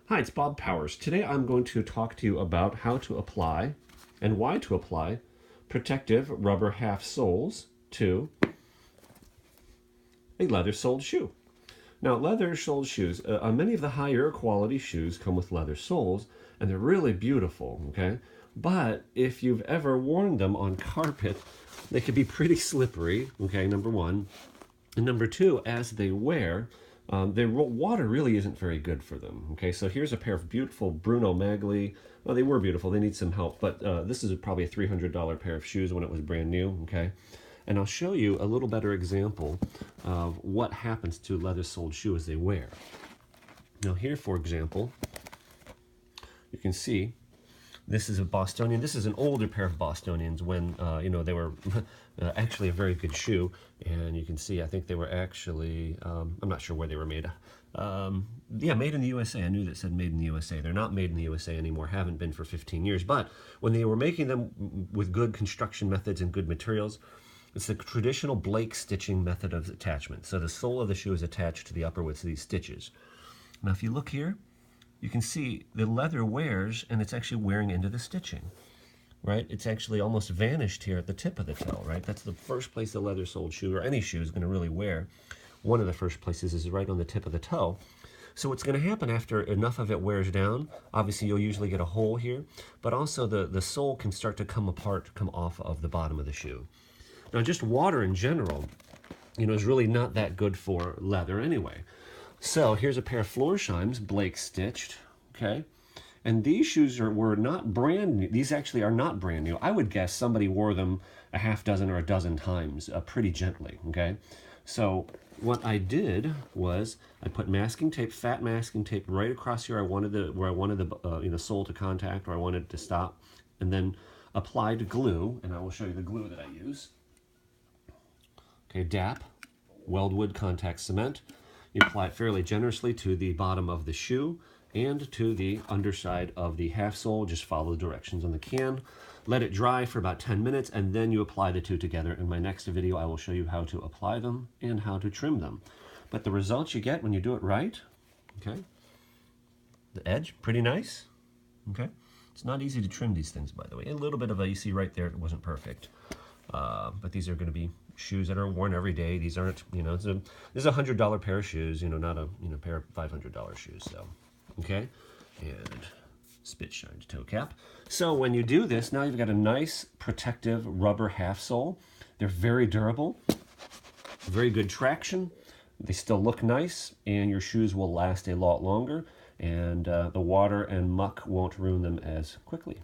Hi, it's Bob Powers. Today I'm going to talk to you about how to apply and why to apply protective rubber half soles to a leather-soled shoe. Now, leather-soled shoes, many of the higher quality shoes come with leather soles, and they're really beautiful, okay? But if you've ever worn them on carpet, they can be pretty slippery, okay, number one. And number two, as they wear, water really isn't very good for them. Okay, so here's a pair of beautiful Bruno Magli. Well, they were beautiful. They need some help, but this is probably a $300 pair of shoes when it was brand new. Okay, and I'll show you a little better example of what happens to leather-soled shoe as they wear. Now here, for example, you can see this is a Bostonian. This is an older pair of Bostonians when, they were actually a very good shoe. And you can see, I think they were actually, I'm not sure where they were made. Made in the USA. I knew that said made in the USA. They're not made in the USA anymore, haven't been for 15 years. But when they were making them with good construction methods and good materials, it's the traditional Blake stitching method of attachment. So the sole of the shoe is attached to the upper with these stitches. Now if you look here, you can see the leather wears, and it's actually wearing into the stitching, right? It's actually almost vanished here at the tip of the toe, right? That's the first place the leather-soled shoe, or any shoe, is going to really wear. One of the first places is right on the tip of the toe. So what's going to happen after enough of it wears down, obviously you'll usually get a hole here, but also the sole can start to come apart, come off of the bottom of the shoe. Now just water in general, is really not that good for leather anyway. So here's a pair of Florsheim's, Blake stitched, okay? And these shoes were not brand new. These actually are not brand new. I would guess somebody wore them a half dozen or a dozen times pretty gently, okay? So what I did was I put masking tape, fat masking tape right across here where I wanted the sole to contact, or I wanted it to stop, and then applied glue, and I will show you the glue that I use. Okay, DAP, Weldwood Contact Cement. You apply it fairly generously to the bottom of the shoe and to the underside of the half sole. Just follow the directions on the can. Let it dry for about 10 minutes, and then you apply the two together. In my next video, I will show you how to apply them and how to trim them. But the results you get when you do it right, okay, the edge, pretty nice, okay? It's not easy to trim these things, by the way. A little bit of you see right there, it wasn't perfect. But these are going to be shoes that are worn every day. These aren't, this is a $100 pair of shoes, not a pair of $500 shoes. So, okay, and spit shined toe cap. So when you do this, now you've got a nice protective rubber half sole. They're very durable, very good traction. They still look nice, and your shoes will last a lot longer, and the water and muck won't ruin them as quickly.